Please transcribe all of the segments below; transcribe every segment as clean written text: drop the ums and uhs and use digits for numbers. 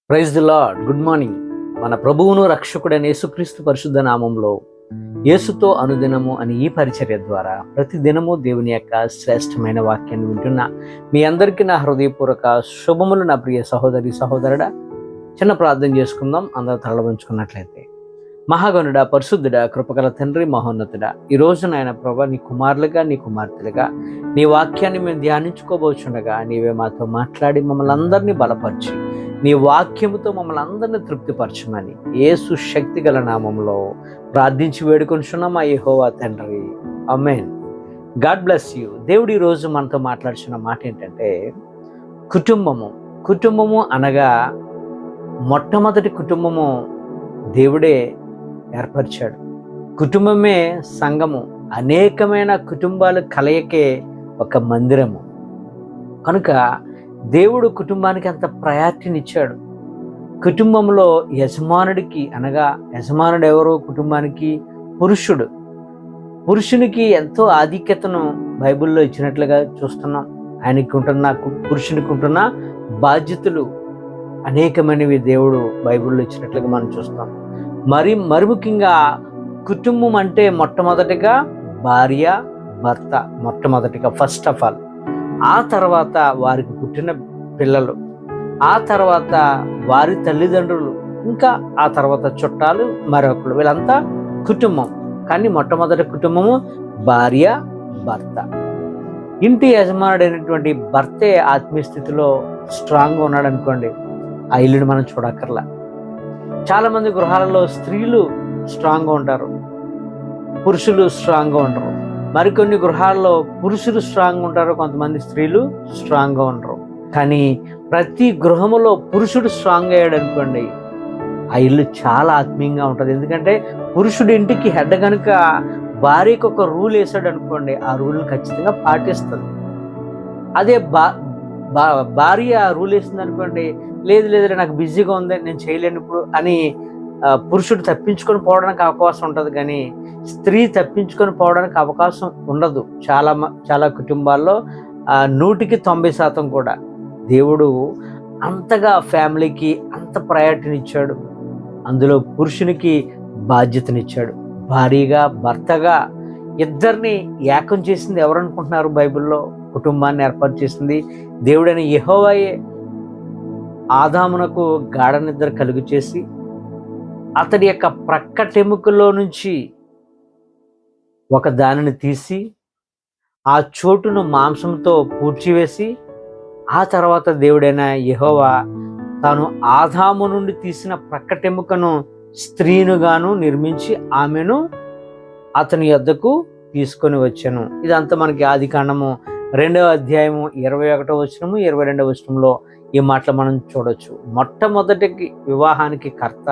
Praise the lord. Good morning. మన ప్రభువును రక్షకుడైన యేసుక్రీస్తు పరిశుద్ధ నామంలో యేసుతో అనుదినము అని ఈ పరిచర్య ద్వారా ప్రతి దినము దేవుని యొక్క శ్రేష్టమైన వాక్యాన్ని వింటున్న మీ అందరికీ నా హృదయపూర్వక శుభములు. నా ప్రియ సహోదరి సహోదరుడా, చిన్న ప్రార్థన చేసుకుందాం. అందరూ తలవంచుకున్నట్లయితే. మహాగణుడా, పరిశుద్ధుడా, కృపగల తండ్రి, మహోన్నతుడా, ఈ రోజు నాయన ప్రభా, నీ కుమారులుగా నీ కుమార్తెలుగా నీ వాక్యాన్ని మేము ధ్యానించుకోబోచుండగా నీవే మాతో మాట్లాడి మమ్మల్ని అందరినీ బలపరిచి నీ వాక్యముతో మమ్మల్ని అందరినీ తృప్తిపరచమని యేసు శక్తి గల నామంలో ప్రార్థించి వేడుకొనిచున్నాం మా యెహోవా తండ్రి, ఆమేన్. God bless you. దేవుడు ఈరోజు మనతో మాట్లాడుతున్న మాట ఏంటంటే కుటుంబము అనగా మొట్టమొదటి కుటుంబము దేవుడే ఏర్పరిచాడు. కుటుంబమే సంఘము. అనేకమైన కుటుంబాలు కలయికే ఒక మందిరము. కనుక దేవుడు కుటుంబానికి అంత ప్రయారిటీనిచ్చాడు. కుటుంబంలో యజమానుడికి అనగా యజమానుడు ఎవరు? కుటుంబానికి పురుషునికి ఎంతో ఆధిక్యతను బైబిల్లో ఇచ్చినట్లుగా చూస్తున్నాం. పురుషునికి ఉంటున్న బాధ్యతలు అనేకమైనవి దేవుడు బైబిల్లో ఇచ్చినట్లుగా మనం చూస్తాం. మరి ముఖ్యంగా కుటుంబం అంటే మొట్టమొదటిగా భార్య భర్త, మొట్టమొదటిగా ఫస్ట్ ఆఫ్ ఆల్. ఆ తర్వాత వారికి పుట్టిన పిల్లలు, ఆ తర్వాత వారి తల్లిదండ్రులు, ఇంకా ఆ తర్వాత చుట్టాలు, మరొకరు, వీళ్ళంతా కుటుంబం. కానీ మొట్టమొదటి కుటుంబము భార్య భర్త. ఇంటి యజమానుడైనటువంటి భర్తే ఆత్మీయ స్థితిలో స్ట్రాంగ్గా ఉన్నాడు అనుకోండి, ఆ ఇల్లుని మనం చూడక్కర్లా. చాలామంది గృహాలలో స్త్రీలు స్ట్రాంగ్గా ఉంటారు, పురుషులు స్ట్రాంగ్గా ఉండరు. మరికొన్ని గృహాల్లో పురుషులు స్ట్రాంగ్గా ఉంటారు, కొంతమంది స్త్రీలు స్ట్రాంగ్గా ఉండరు. కానీ ప్రతి గృహములో పురుషుడు స్ట్రాంగ్ అయ్యాడు అనుకోండి, ఆ ఇల్లు చాలా ఆత్మీయంగా ఉంటుంది. ఎందుకంటే పురుషుడు ఇంటికి హెడ్ కనుక భార్యకు ఒక రూల్ వేసాడు అనుకోండి, ఆ రూల్ని ఖచ్చితంగా పాటిస్తుంది. అదే భార్య రూల్ వేసింది అనుకోండి, లేదు నాకు బిజీగా ఉంది, నేను చేయలేను ఇప్పుడు అని పురుషుడు తప్పించుకొని పోవడానికి అవకాశం ఉంటుంది. కానీ స్త్రీ తప్పించుకొని పోవడానికి అవకాశం ఉండదు. చాలా కుటుంబాల్లో 100% కూడా దేవుడు అంతగా ఫ్యామిలీకి అంత ప్రయారిటీనిచ్చాడు. అందులో పురుషునికి బాధ్యతనిచ్చాడు. భార్యగా భర్తగా ఇద్దరిని ఏకం చేసింది ఎవరు అనుకుంటున్నారు? బైబిల్లో కుటుంబాన్ని ఏర్పాటు చేసింది దేవుడైన యెహోవాయే. ఆదామునకు గాఢ నిద్ర కలుగు చేసి అతడి యొక్క ప్రక్కటెముకలో నుంచి ఒక దానిని తీసి ఆ చోటును మాంసంతో పూడ్చివేసి, ఆ తర్వాత దేవుడైన యెహోవా తాను ఆదాము నుండి తీసిన ప్రక్కటెముకను స్త్రీనుగాను నిర్మించి ఆమెను అతని యొద్దకు తీసుకొని వచ్చాను. ఇదంతా మనకి ఆదికాండము 2వ అధ్యాయము 21వ వచనము 22వ వచనంలో ఈ మాటలు మనం చూడొచ్చు. మొట్టమొదటికి వివాహానికి కర్త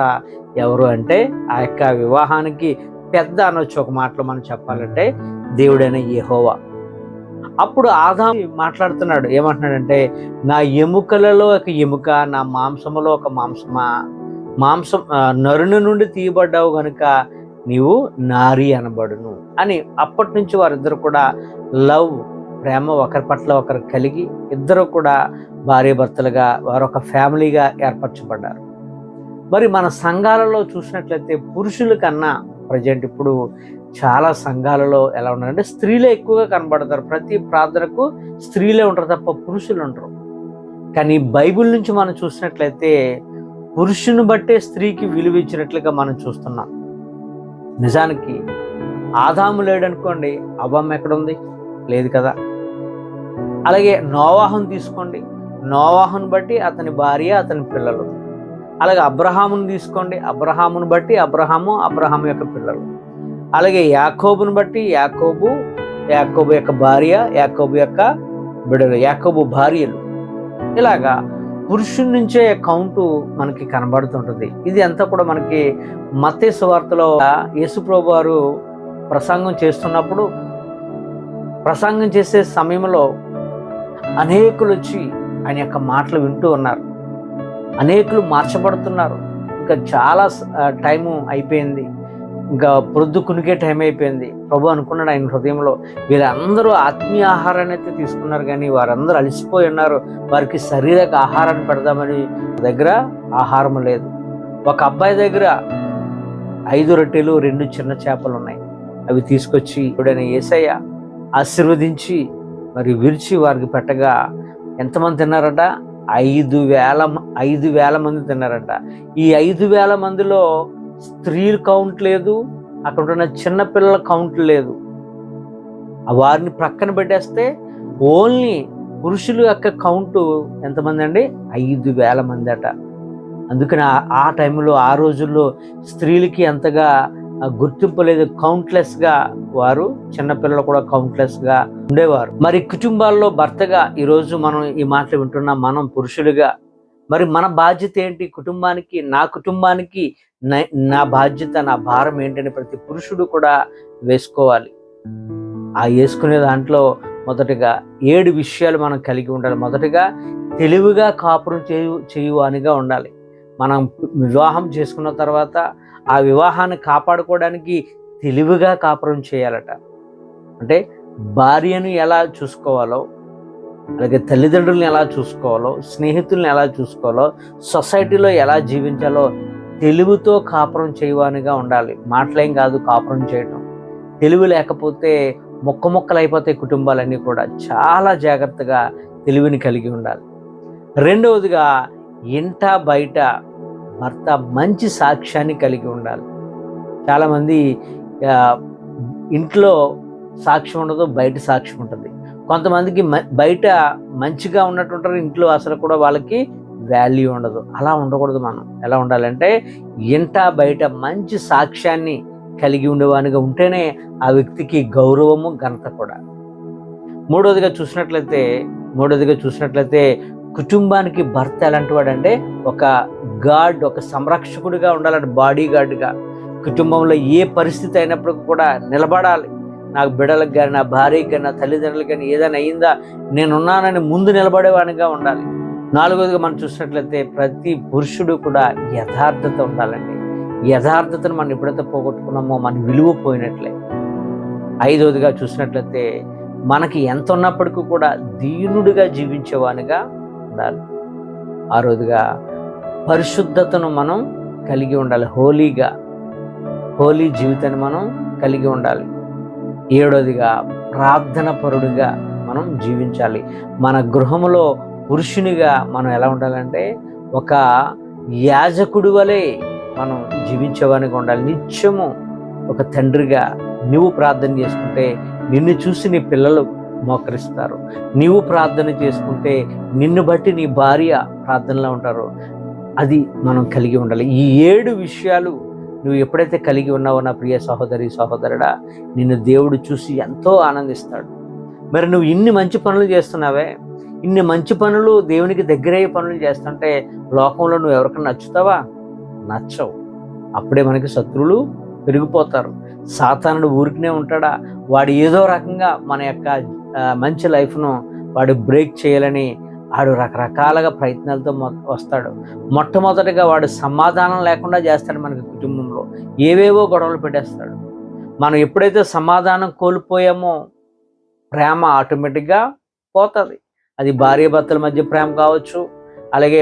ఎవరు అంటే, ఆ యొక్క వివాహానికి పెద్ద అనొచ్చు ఒక మాటలో మనం చెప్పాలంటే, దేవుడైన యెహోవా. అప్పుడు ఆదాము మాట్లాడుతున్నాడు, ఏమంటున్నాడంటే, నా ఎముకలలో ఒక ఎముక, నా మాంసములో ఒక మాంసం నరుని నుండి తీయబడ్డావు గనుక నీవు నారి అనబడును అని. అప్పటి నుంచి వారిద్దరు కూడా ప్రేమ ఒకరి పట్ల ఒకరు కలిగి ఇద్దరు కూడా భార్యాభర్తలుగా వారొక ఫ్యామిలీగా ఏర్పరచబడ్డారు. మరి మన సంఘాలలో చూసినట్లయితే పురుషుల కన్నా ప్రజెంట్ ఇప్పుడు చాలా సంఘాలలో ఎలా ఉన్నారంటే స్త్రీలే ఎక్కువగా కనబడతారు. ప్రతి ప్రార్థనకు స్త్రీలే ఉంటారు తప్ప పురుషులు ఉంటారు. కానీ బైబిల్ నుంచి మనం చూసినట్లయితే పురుషుని బట్టే స్త్రీకి విలువ ఇచ్చినట్లుగా మనం చూస్తున్నాం. నిజానికి ఆదాము లేడనుకోండి, అవ్వమ్మ ఎక్కడుంది? లేదు కదా. అలాగే నోవాహును తీసుకోండి, నోవాహును బట్టి అతని భార్య, అతని పిల్లలు. అలాగే అబ్రహామును తీసుకోండి, అబ్రహామును బట్టి అబ్రహాము యొక్క పిల్లలు. అలాగే యాకోబును బట్టి యాకోబు యొక్క భార్య, యాకోబు యొక్క బిడ్డలు, యాకోబు భార్యలు. ఇలాగా పురుషుని నుంచే కౌంటు మనకి కనబడుతుంటుంది. ఇది అంతా కూడా మనకి మత్తయి సువార్తలో యేసుప్రభు వారు ప్రసంగం చేస్తున్నప్పుడు, ప్రసంగం చేసే సమయంలో అనేకులు వచ్చి ఆయన యొక్క మాటలు వింటూ ఉన్నారు. అనేకులు మార్చబడుతున్నారు. ఇంకా చాలా టైము అయిపోయింది, ఇంకా ప్రొద్దు కునికే టైం అయిపోయింది. ప్రభు అనుకున్నాడు ఆయన హృదయంలో, వీళ్ళందరూ ఆత్మీయ ఆహారాన్ని అయితే తీసుకున్నారు, కానీ వారందరూ అలసిపోయి ఉన్నారు, వారికి శారీరక ఆహారాన్ని పెడదామని దగ్గర ఆహారం లేదు. ఒక అబ్బాయి దగ్గర 5 రొట్టెలు 2 చిన్న చేపలు ఉన్నాయి. అవి తీసుకొచ్చి ఎప్పుడైనా యేసయ్య ఆశీర్వదించి మరి విరిచి వారికి పెట్టగా ఎంతమంది తిన్నారట? 5,000 మంది తిన్నారట. ఈ 5,000 మందిలో స్త్రీలు కౌంట్ లేదు, అక్కడ ఉన్న చిన్న పిల్లల కౌంట్ లేదు. వారిని ప్రక్కన పెట్టేస్తే ఓన్లీ పురుషుల యొక్క కౌంటు ఎంతమంది అండి? 5,000 మంది అట. అందుకని ఆ టైంలో, ఆ రోజుల్లో స్త్రీలకి అంతగా గుర్తింపు లేదు. కౌంట్లెస్గా వారు, చిన్నపిల్లలు కూడా కౌంట్లెస్గా ఉండేవారు. మరి కుటుంబాల్లో భర్తగా ఈరోజు మనం ఈ మాటలు వింటున్నాం. మనం పురుషులుగా మరి మన బాధ్యత ఏంటి? కుటుంబానికి, నా కుటుంబానికి నా బాధ్యత, నా భారం ఏంటని ప్రతి పురుషుడు కూడా వేసుకోవాలి. ఆ వేసుకునే దాంట్లో మొదటగా 7 విషయాలు మనం కలిగి ఉండాలి. మొదటగా తెలివిగా కాపురం చేయువానిగా ఉండాలి. మనం వివాహం చేసుకున్న తర్వాత ఆ వివాహాన్ని కాపాడుకోవడానికి తెలివిగా కాపురం చేయాలట. అంటే భార్యను ఎలా చూసుకోవాలో, అలాగే తల్లిదండ్రులను ఎలా చూసుకోవాలో, స్నేహితులను ఎలా చూసుకోవాలో, సొసైటీలో ఎలా జీవించాలో తెలివితో కాపురం చేయవానిగా ఉండాలి. మాటలేం కాదు కాపురం చేయటం. తెలివి లేకపోతే మొక్కలైపోతాయి కుటుంబాలన్నీ కూడా. చాలా జాగ్రత్తగా తెలివిని కలిగి ఉండాలి. రెండవదిగా ఇంట బయట భర్త మంచి సాక్ష్యాన్ని కలిగి ఉండాలి. చాలామంది ఇంట్లో సాక్ష్యం ఉండదు, బయట సాక్ష్యం ఉంటుంది. కొంతమందికి బయట మంచిగా ఉన్నట్టుంటారు, ఇంట్లో అసలు కూడా వాళ్ళకి వాల్యూ ఉండదు. అలా ఉండకూడదు. మనం ఎలా ఉండాలంటే ఇంట బయట మంచి సాక్ష్యాన్ని కలిగి ఉండేవానిగా ఉంటేనే ఆ వ్యక్తికి గౌరవము, ఘనత కూడా. మూడవదిగా చూసినట్లయితే కుటుంబానికి భర్త ఎలాంటి వాడంటే ఒక గార్డ్, ఒక సంరక్షకుడిగా ఉండాలంటే, బాడీ గార్డ్గా. కుటుంబంలో ఏ పరిస్థితి అయినప్పుడు కూడా నిలబడాలి. నాకు బిడ్డలకు కానీ, నా భార్యకి కానీ, నా తల్లిదండ్రులకు కానీ ఏదైనా అయిందా నేనున్నానని ముందు నిలబడేవానిగా ఉండాలి. నాలుగవదిగా మనం చూసినట్లయితే ప్రతి పురుషుడు కూడా యథార్థత ఉండాలండి. యథార్థతను మనం ఎప్పుడైతే పోగొట్టుకున్నామో మన విలువ పోయినట్లే. ఐదవదిగా చూసినట్లయితే మనకి ఎంత ఉన్నప్పటికీ కూడా దీనుడిగా జీవించేవానిగా ఉండాలి. ఆరోదిగా పరిశుద్ధతను మనం కలిగి ఉండాలి. హోలీ జీవితాన్ని మనం కలిగి ఉండాలి. ఏడవదిగా ప్రార్థన పరుడిగా మనం జీవించాలి. మన గృహంలో పురుషునిగా మనం ఎలా ఉండాలంటే ఒక యాజకుడి వలె మనం జీవించేవానిగా ఉండాలి. నిత్యము ఒక తండ్రిగా నువ్వు ప్రార్థన చేసుకుంటే నిన్ను చూసి నీ పిల్లలు మోకరిస్తారు. నీవు ప్రార్థన చేసుకుంటే నిన్ను బట్టి నీ భార్య ప్రార్థనలో ఉంటారు. అది మనం కలిగి ఉండాలి. ఈ 7 విషయాలు నువ్వు ఎప్పుడైతే కలిగి ఉన్నావో నా ప్రియ సహోదరి సహోదరుడా, నిన్ను దేవుడు చూసి ఎంతో ఆనందిస్తాడు. మరి నువ్వు ఇన్ని మంచి పనులు చేస్తున్నావే, ఇన్ని మంచి పనులు, దేవునికి దగ్గరయ్యే పనులు చేస్తుంటే లోకంలో నువ్వు ఎవరికైనా నచ్చుతావా? నచ్చవు. అప్పుడే మనకి శత్రువులు పెరిగిపోతారు. సాతానుడు ఊరికనే ఉంటాడా? వాడు ఏదో రకంగా మన యొక్క మంచి లైఫ్ను వాడు బ్రేక్ చేయాలని వాడు రకరకాలుగా ప్రయత్నాలతో వస్తాడు. మొట్టమొదటిగా వాడు సమాధానం లేకుండా చేస్తాడు. మనకి కుటుంబంలో ఏవేవో గొడవలు పెట్టేస్తాడు. మనం ఎప్పుడైతే సమాధానం కోల్పోయామో ప్రేమ ఆటోమేటిక్గా పోతుంది. అది భార్యాభర్తల మధ్య ప్రేమ కావచ్చు, అలాగే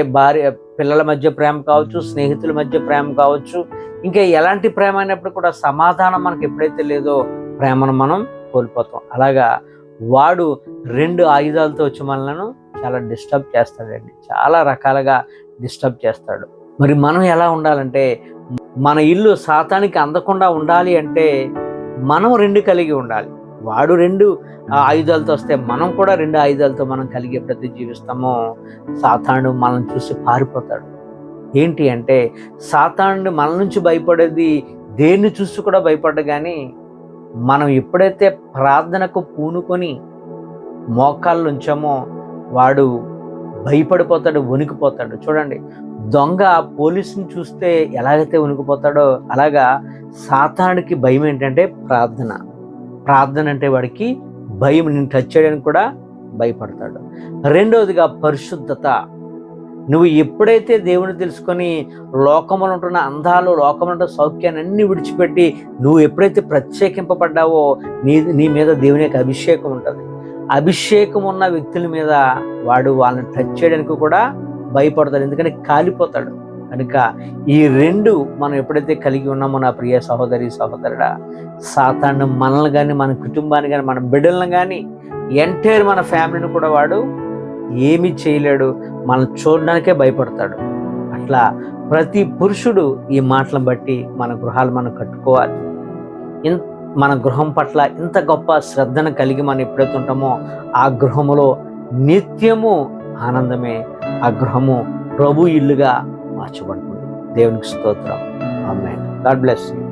పిల్లల మధ్య ప్రేమ కావచ్చు, స్నేహితుల మధ్య ప్రేమ కావచ్చు, ఇంకా ఎలాంటి ప్రేమ అయినప్పుడు కూడా సమాధానం మనకు ఎప్పుడైతే లేదో ప్రేమను మనం కోల్పోతాం. అలాగా వాడు 2 ఆయుధాలతో వచ్చి మనలను చాలా డిస్టర్బ్ చేస్తాడండి. చాలా రకాలుగా డిస్టర్బ్ చేస్తాడు. మరి మనం ఎలా ఉండాలంటే మన ఇల్లు సాతానికి అందకుండా ఉండాలి అంటే మనం 2 కలిగి ఉండాలి. వాడు 2 ఆయుధాలతో వస్తే మనం కూడా 2 ఆయుధాలతో మనం కలిగి ఎప్పుడైతే జీవిస్తామో సాతానుడు మనల్ని చూసి పారిపోతాడు. ఏంటి అంటే సాతానుడు మన నుంచి భయపడేది దేన్ని చూసి కూడా భయపడ్డా, కానీ మనం ఎప్పుడైతే ప్రార్థనకు పూనుకొని మోకాళ్ళు ఉంచామో వాడు భయపడిపోతాడు, వణికిపోతాడు. చూడండి, దొంగ పోలీసుని చూస్తే ఎలాగైతే వణికిపోతాడో అలాగా సాతానుడికి భయం ఏంటంటే ప్రార్థన అంటే వాడికి భయం. నేను టచ్ చేయడానికి కూడా భయపడతాడు. రెండవదిగా పరిశుద్ధత. నువ్వు ఎప్పుడైతే దేవుని తెలుసుకొని లోకములో ఉంటున్న అందాలు, లోకములో ఉంటున్న సౌఖ్యాన్ని అన్ని విడిచిపెట్టి నువ్వు ఎప్పుడైతే ప్రత్యేకింపబడ్డావో నీ మీద దేవుని యొక్క అభిషేకం ఉంటుంది. అభిషేకం ఉన్న వ్యక్తుల మీద వాడు వాళ్ళని టచ్ చేయడానికి కూడా భయపడతాడు. ఎందుకంటే కనుక ఈ రెండు మనం ఎప్పుడైతే కలిగి ఉన్నామో నా ప్రియ సహోదరి సహోదరుడా, సాతాను మనల్ని కానీ మన కుటుంబాన్ని కానీ మన బిడ్డలను కానీ ఎంటైర్ మన ఫ్యామిలీని కూడా వాడు ఏమీ చేయలేడు. మనం చూడడానికే భయపడతాడు. అట్లా ప్రతి పురుషుడు ఈ మాటలను బట్టి మన గృహాలు మనం కట్టుకోవాలి. మన గృహం పట్ల ఇంత గొప్ప శ్రద్ధను కలిగి మనం ఎప్పుడైతే ఉంటామో ఆ గృహములో నిత్యము ఆనందమే. ఆ గృహము ప్రభు ఇల్లుగా మార్చబడుతుంది. దేవునికి స్తోత్రం. ఆమేన్. God bless you.